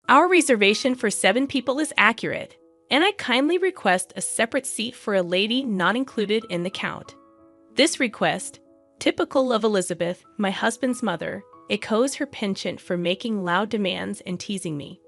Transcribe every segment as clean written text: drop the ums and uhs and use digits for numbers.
Our reservation for 7 people is accurate, and I kindly request a separate seat for a lady not included in the count. This request, typical of Elizabeth, my husband's mother, echoes her penchant for making loud demands and teasing me.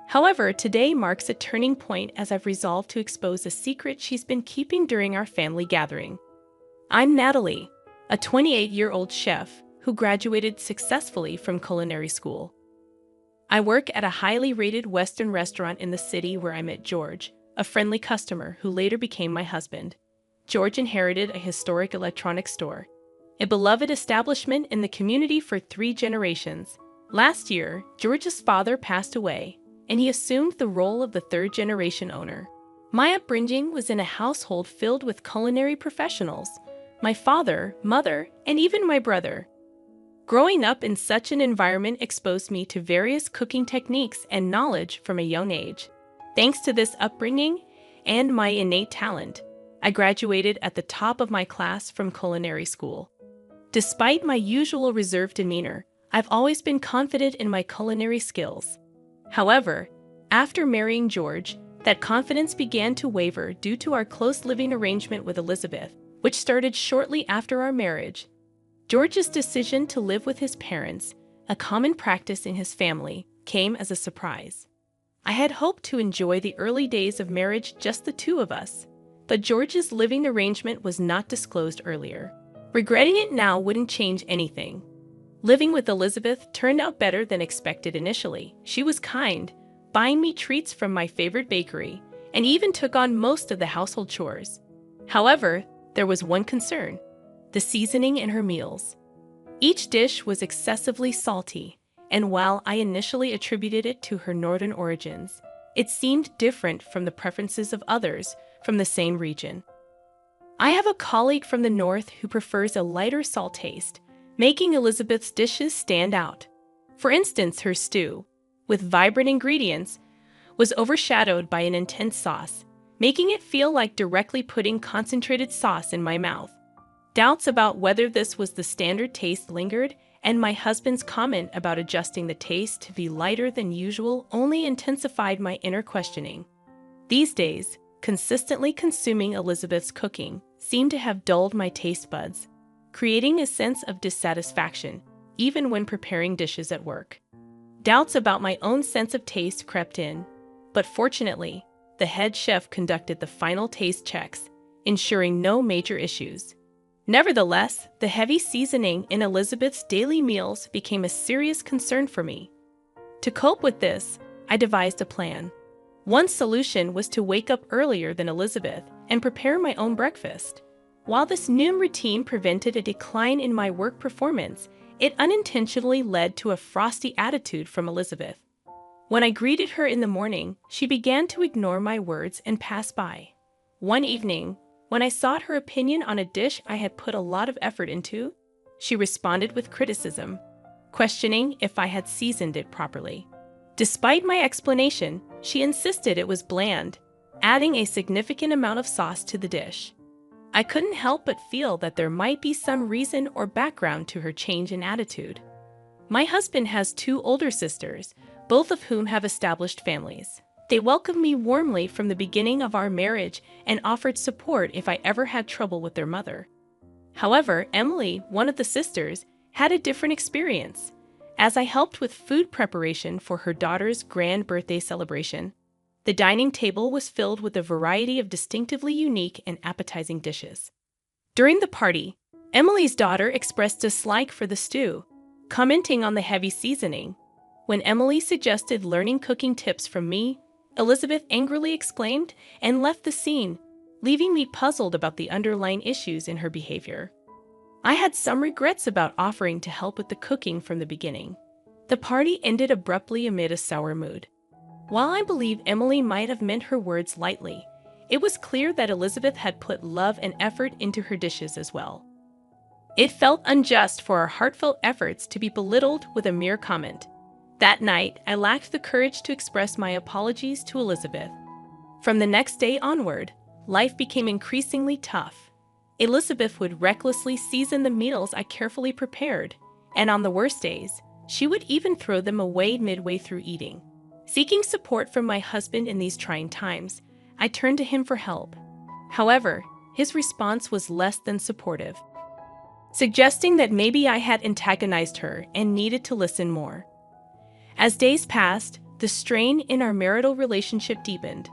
However, today marks a turning point as I've resolved to expose a secret she's been keeping during our family gathering. I'm Natalie, a 28-year-old chef who graduated successfully from culinary school. I work at a highly rated Western restaurant in the city where I met George, a friendly customer who later became my husband. George inherited a historic electronics store, a beloved establishment in the community for 3 generations. Last year, George's father passed away, and he assumed the role of the 3rd-generation owner. My upbringing was in a household filled with culinary professionals, my father, mother, and even my brother. Growing up in such an environment exposed me to various cooking techniques and knowledge from a young age. Thanks to this upbringing and my innate talent, I graduated at the top of my class from culinary school. Despite my usual reserved demeanor, I've always been confident in my culinary skills. However, after marrying George, that confidence began to waver due to our close living arrangement with Elizabeth, which started shortly after our marriage. George's decision to live with his parents, a common practice in his family, came as a surprise. I had hoped to enjoy the early days of marriage just the 2 of us, but George's living arrangement was not disclosed earlier. Regretting it now wouldn't change anything. Living with Elizabeth turned out better than expected initially. She was kind, buying me treats from my favorite bakery, and even took on most of the household chores. However, there was one concern: the seasoning in her meals. Each dish was excessively salty, and while I initially attributed it to her northern origins, it seemed different from the preferences of others from the same region. I have a colleague from the north who prefers a lighter salt taste, making Elizabeth's dishes stand out. For instance, her stew, with vibrant ingredients, was overshadowed by an intense sauce, making it feel like directly putting concentrated sauce in my mouth. Doubts about whether this was the standard taste lingered, and my husband's comment about adjusting the taste to be lighter than usual only intensified my inner questioning. These days, consistently consuming Elizabeth's cooking seemed to have dulled my taste buds, creating a sense of dissatisfaction, even when preparing dishes at work. Doubts about my own sense of taste crept in, but fortunately, the head chef conducted the final taste checks, ensuring no major issues. Nevertheless, the heavy seasoning in Elizabeth's daily meals became a serious concern for me. To cope with this, I devised a plan. One solution was to wake up earlier than Elizabeth and prepare my own breakfast. While this noon routine prevented a decline in my work performance, it unintentionally led to a frosty attitude from Elizabeth. When I greeted her in the morning, she began to ignore my words and pass by. One evening, when I sought her opinion on a dish I had put a lot of effort into, she responded with criticism, questioning if I had seasoned it properly. Despite my explanation, she insisted it was bland, adding a significant amount of sauce to the dish. I couldn't help but feel that there might be some reason or background to her change in attitude. My husband has 2 older sisters, both of whom have established families. They welcomed me warmly from the beginning of our marriage and offered support if I ever had trouble with their mother. However, Emily, one of the sisters, had a different experience. As I helped with food preparation for her daughter's grand birthday celebration, the dining table was filled with a variety of distinctively unique and appetizing dishes. During the party, Emily's daughter expressed dislike for the stew, commenting on the heavy seasoning. When Emily suggested learning cooking tips from me, Elizabeth angrily exclaimed and left the scene, leaving me puzzled about the underlying issues in her behavior. I had some regrets about offering to help with the cooking from the beginning. The party ended abruptly amid a sour mood. While I believe Emily might have meant her words lightly, it was clear that Elizabeth had put love and effort into her dishes as well. It felt unjust for our heartfelt efforts to be belittled with a mere comment. That night, I lacked the courage to express my apologies to Elizabeth. From the next day onward, life became increasingly tough. Elizabeth would recklessly season the meals I carefully prepared, and on the worst days, she would even throw them away midway through eating. Seeking support from my husband in these trying times, I turned to him for help. However, his response was less than supportive, suggesting that maybe I had antagonized her and needed to listen more. As days passed, the strain in our marital relationship deepened.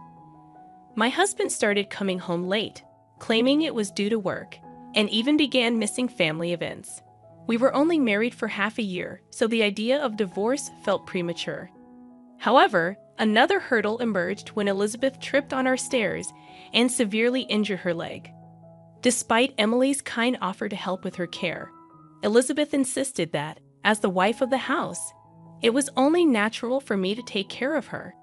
My husband started coming home late, claiming it was due to work, and even began missing family events. We were only married for half a year, so the idea of divorce felt premature. However, another hurdle emerged when Elizabeth tripped on our stairs and severely injured her leg. Despite Emily's kind offer to help with her care, Elizabeth insisted that, as the wife of the house, it was only natural for me to take care of her.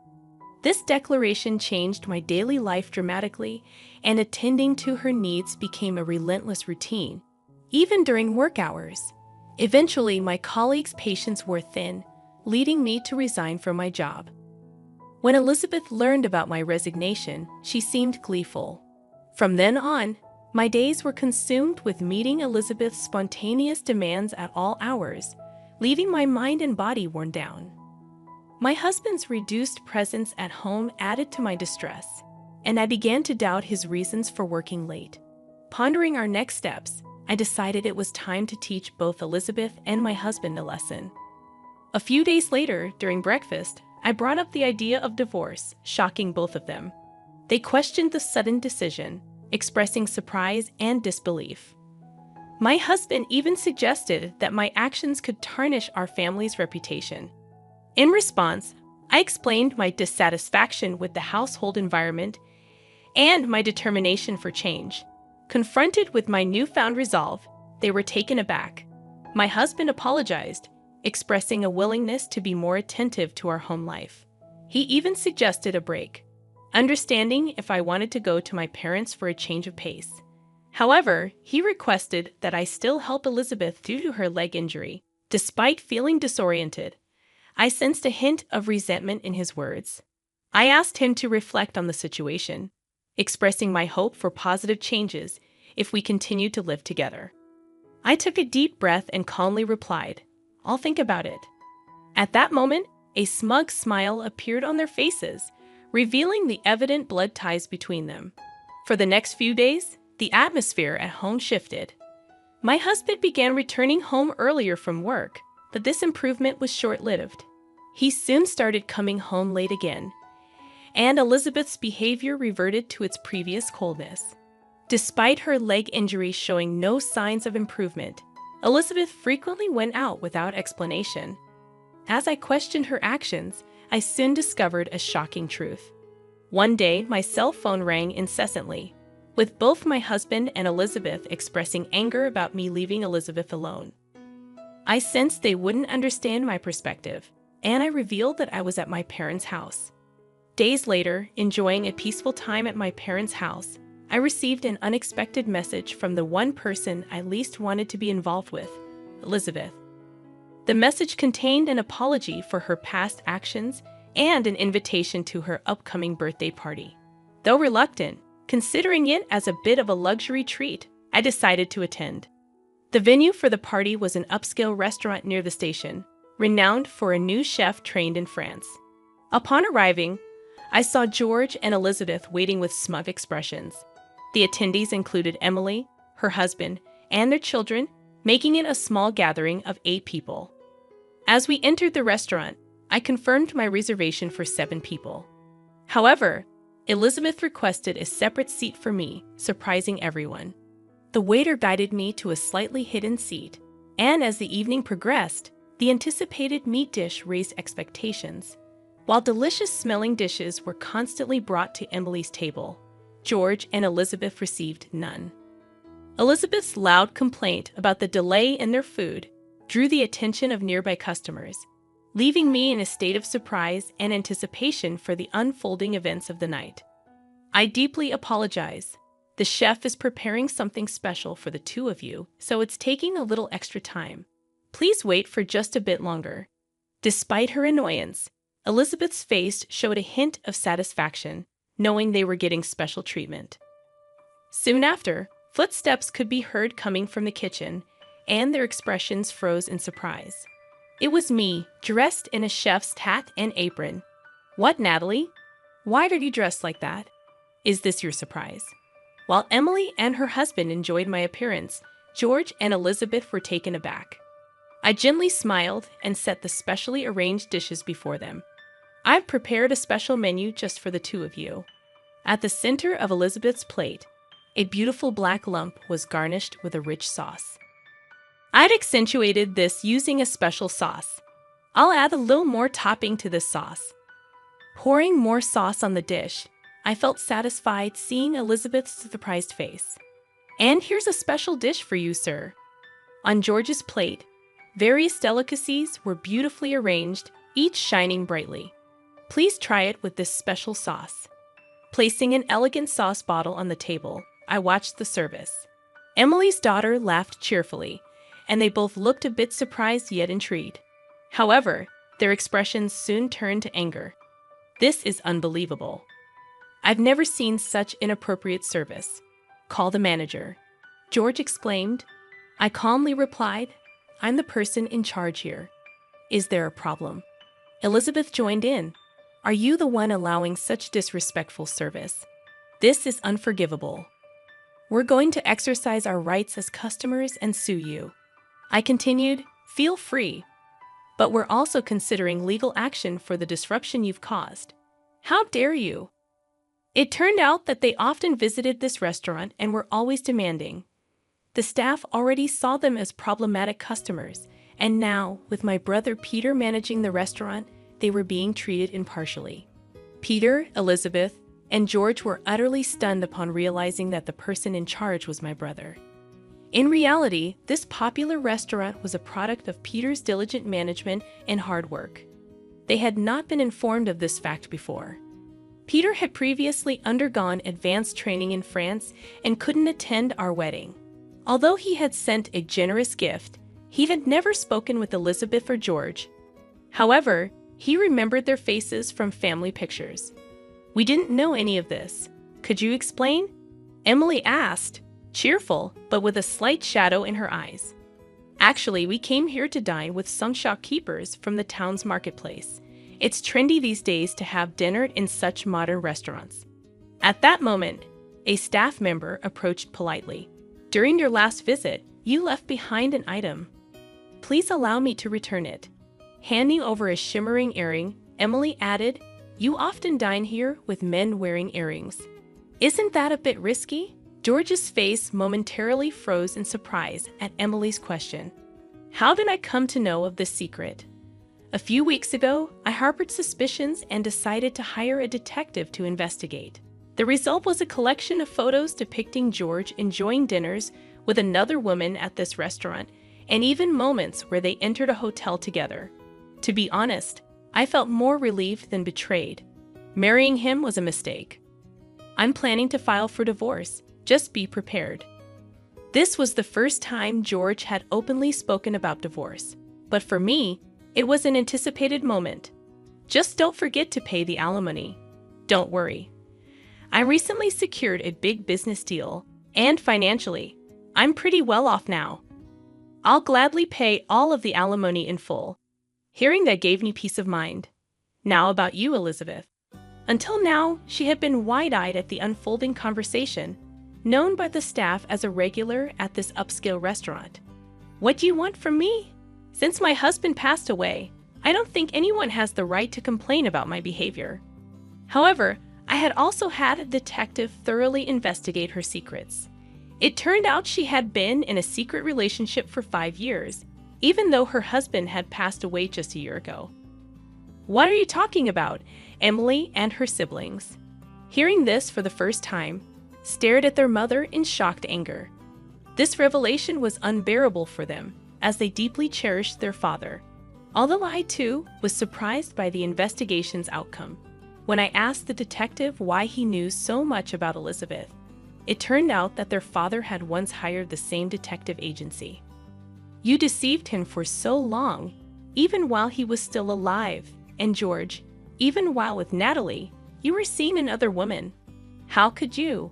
This declaration changed my daily life dramatically, and attending to her needs became a relentless routine, even during work hours. Eventually, my colleagues' patience wore thin, leading me to resign from my job. When Elizabeth learned about my resignation, she seemed gleeful. From then on, my days were consumed with meeting Elizabeth's spontaneous demands at all hours, leaving my mind and body worn down. My husband's reduced presence at home added to my distress, and I began to doubt his reasons for working late. Pondering our next steps, I decided it was time to teach both Elizabeth and my husband a lesson. A few days later, during breakfast, I brought up the idea of divorce, shocking both of them. They questioned the sudden decision, expressing surprise and disbelief. My husband even suggested that my actions could tarnish our family's reputation. In response, I explained my dissatisfaction with the household environment and my determination for change. Confronted with my newfound resolve, they were taken aback. My husband apologized, expressing a willingness to be more attentive to our home life. He even suggested a break, understanding if I wanted to go to my parents for a change of pace. However, he requested that I still help Elizabeth due to her leg injury. Despite feeling disoriented, I sensed a hint of resentment in his words. I asked him to reflect on the situation, expressing my hope for positive changes if we continued to live together. I took a deep breath and calmly replied, "I'll think about it." At that moment, a smug smile appeared on their faces, revealing the evident blood ties between them. For the next few days, the atmosphere at home shifted. My husband began returning home earlier from work, but this improvement was short-lived. He soon started coming home late again, and Elizabeth's behavior reverted to its previous coldness. Despite her leg injury showing no signs of improvement, Elizabeth frequently went out without explanation. As I questioned her actions, I soon discovered a shocking truth. One day, my cell phone rang incessantly, with both my husband and Elizabeth expressing anger about me leaving Elizabeth alone. I sensed they wouldn't understand my perspective, and I revealed that I was at my parents' house. Days later, enjoying a peaceful time at my parents' house, I received an unexpected message from the one person I least wanted to be involved with, Elizabeth. The message contained an apology for her past actions and an invitation to her upcoming birthday party. Though reluctant, considering it as a bit of a luxury treat, I decided to attend. The venue for the party was an upscale restaurant near the station, renowned for a new chef trained in France. Upon arriving, I saw George and Elizabeth waiting with smug expressions. The attendees included Emily, her husband, and their children, making it a small gathering of 8 people. As we entered the restaurant, I confirmed my reservation for 7 people. However, Elizabeth requested a separate seat for me, surprising everyone. The waiter guided me to a slightly hidden seat, and as the evening progressed, the anticipated meat dish raised expectations. While delicious-smelling dishes were constantly brought to Emily's table, George and Elizabeth received none. Elizabeth's loud complaint about the delay in their food drew the attention of nearby customers, leaving me in a state of surprise and anticipation for the unfolding events of the night. I deeply apologize. The chef is preparing something special for the 2 of you, so it's taking a little extra time. Please wait for just a bit longer. Despite her annoyance, Elizabeth's face showed a hint of satisfaction, knowing they were getting special treatment. Soon after, footsteps could be heard coming from the kitchen, and their expressions froze in surprise. It was me, dressed in a chef's hat and apron. What, Natalie? Why are you dressed like that? Is this your surprise? While Emily and her husband enjoyed my appearance, George and Elizabeth were taken aback. I gently smiled and set the specially arranged dishes before them. I've prepared a special menu just for the two of you. At the center of Elizabeth's plate, a beautiful black lump was garnished with a rich sauce. I'd accentuated this using a special sauce. I'll add a little more topping to this sauce. Pouring more sauce on the dish, I felt satisfied seeing Elizabeth's surprised face. And here's a special dish for you, sir. On George's plate, various delicacies were beautifully arranged, each shining brightly. Please try it with this special sauce. Placing an elegant sauce bottle on the table, I watched the service. Emily's daughter laughed cheerfully, and they both looked a bit surprised yet intrigued. However, their expressions soon turned to anger. This is unbelievable. I've never seen such inappropriate service. Call the manager. George exclaimed. I calmly replied, I'm the person in charge here. Is there a problem? Elizabeth joined in. Are you the one allowing such disrespectful service? This is unforgivable. We're going to exercise our rights as customers and sue you. I continued, feel free. But we're also considering legal action for the disruption you've caused. How dare you? It turned out that they often visited this restaurant and were always demanding. The staff already saw them as problematic customers, and now, with my brother Peter managing the restaurant, they were being treated impartially. Peter, Elizabeth, and George were utterly stunned upon realizing that the person in charge was my brother. In reality, this popular restaurant was a product of Peter's diligent management and hard work. They had not been informed of this fact before. Peter had previously undergone advanced training in France and couldn't attend our wedding. Although he had sent a generous gift, he had never spoken with Elizabeth or George. However, he remembered their faces from family pictures. We didn't know any of this. Could you explain? Emily asked, cheerful, but with a slight shadow in her eyes. Actually, we came here to dine with some shopkeepers from the town's marketplace. It's trendy these days to have dinner in such modern restaurants. At that moment, a staff member approached politely. During your last visit, you left behind an item. Please allow me to return it. Handing over a shimmering earring, Emily added, you often dine here with men wearing earrings. Isn't that a bit risky? George's face momentarily froze in surprise at Emily's question. How did I come to know of this secret? A few weeks ago, I harbored suspicions and decided to hire a detective to investigate. The result was a collection of photos depicting George enjoying dinners with another woman at this restaurant, and even moments where they entered a hotel together. To be honest, I felt more relieved than betrayed. Marrying him was a mistake. I'm planning to file for divorce. Just be prepared. This was the first time George had openly spoken about divorce, but for me, it was an anticipated moment. Just don't forget to pay the alimony. Don't worry. I recently secured a big business deal, and financially, I'm pretty well off now. I'll gladly pay all of the alimony in full. Hearing that gave me peace of mind. Now about you, Elizabeth. Until now, she had been wide-eyed at the unfolding conversation, known by the staff as a regular at this upscale restaurant. What do you want from me? Since my husband passed away, I don't think anyone has the right to complain about my behavior. However, I had also had a detective thoroughly investigate her secrets. It turned out she had been in a secret relationship for 5 years, even though her husband had passed away just a year ago. What are you talking about? Emily and her siblings, hearing this for the first time, stared at their mother in shocked anger. This revelation was unbearable for them, as they deeply cherished their father. Although I, too, was surprised by the investigation's outcome. When I asked the detective why he knew so much about Elizabeth, it turned out that their father had once hired the same detective agency. You deceived him for so long, even while he was still alive, and George, even while with Natalie, you were seeing another woman. How could you?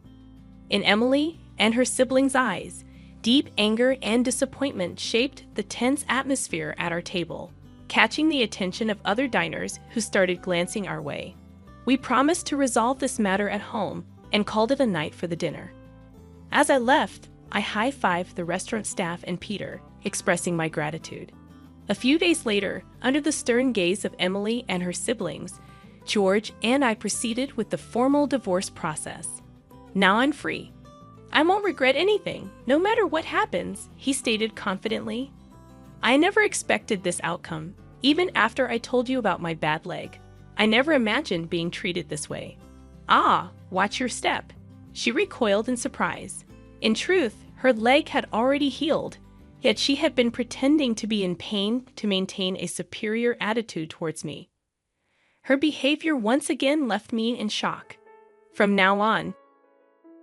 In Emily and her siblings' eyes, deep anger and disappointment shaped the tense atmosphere at our table. catching the attention of other diners who started glancing our way. We promised to resolve this matter at home and called it a night for the dinner. As I left, I high-fived the restaurant staff and Peter, expressing my gratitude. A few days later, under the stern gaze of Emily and her siblings, George and I proceeded with the formal divorce process. Now I'm free. I won't regret anything, no matter what happens, he stated confidently. I never expected this outcome, even after I told you about my bad leg. I never imagined being treated this way. Ah, watch your step. She recoiled in surprise. In truth, her leg had already healed, yet she had been pretending to be in pain to maintain a superior attitude towards me. Her behavior once again left me in shock. From now on,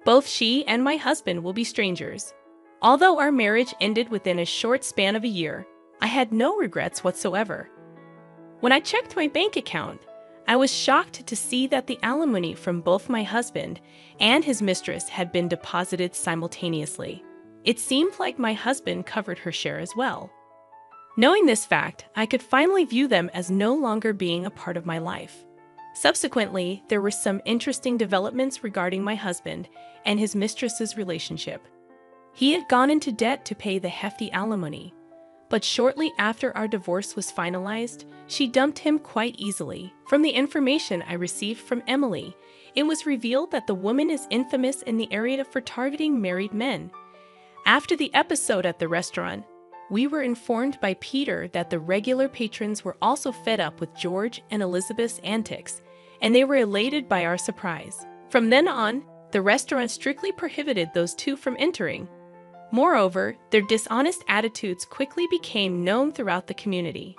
both she and my husband will be strangers. Although our marriage ended within a short span of a year, I had no regrets whatsoever. When I checked my bank account, I was shocked to see that the alimony from both my husband and his mistress had been deposited simultaneously. It seemed like my husband covered her share as well. Knowing this fact, I could finally view them as no longer being a part of my life. Subsequently, there were some interesting developments regarding my husband and his mistress's relationship. He had gone into debt to pay the hefty alimony, but shortly after our divorce was finalized, she dumped him quite easily. From the information I received from Emily, it was revealed that the woman is infamous in the area for targeting married men. After the episode at the restaurant, we were informed by Peter that the regular patrons were also fed up with George and Elizabeth's antics, and they were elated by our surprise. From then on, the restaurant strictly prohibited those two from entering. Moreover, their dishonest attitudes quickly became known throughout the community.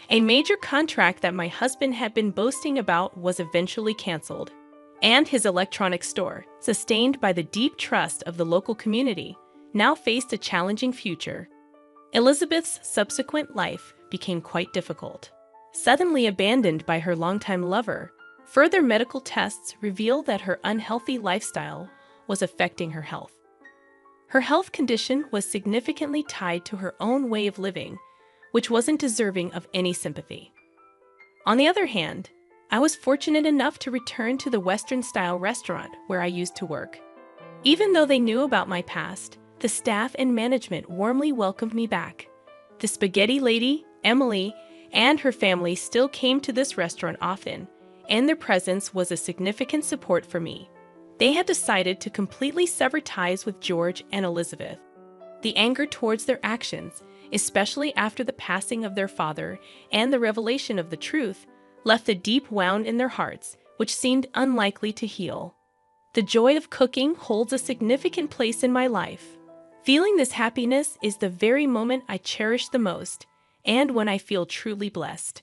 A major contract that my husband had been boasting about was eventually canceled, and his electronics store, sustained by the deep trust of the local community, now faced a challenging future. Elizabeth's subsequent life became quite difficult. Suddenly abandoned by her longtime lover, further medical tests revealed that her unhealthy lifestyle was affecting her health. Her health condition was significantly tied to her own way of living, which wasn't deserving of any sympathy. On the other hand, I was fortunate enough to return to the Western-style restaurant where I used to work. Even though they knew about my past, the staff and management warmly welcomed me back. The spaghetti lady, Emily, and her family still came to this restaurant often, and their presence was a significant support for me. They had decided to completely sever ties with George and Elizabeth. The anger towards their actions, especially after the passing of their father and the revelation of the truth, left a deep wound in their hearts, which seemed unlikely to heal. The joy of cooking holds a significant place in my life. Feeling this happiness is the very moment I cherish the most, and when I feel truly blessed.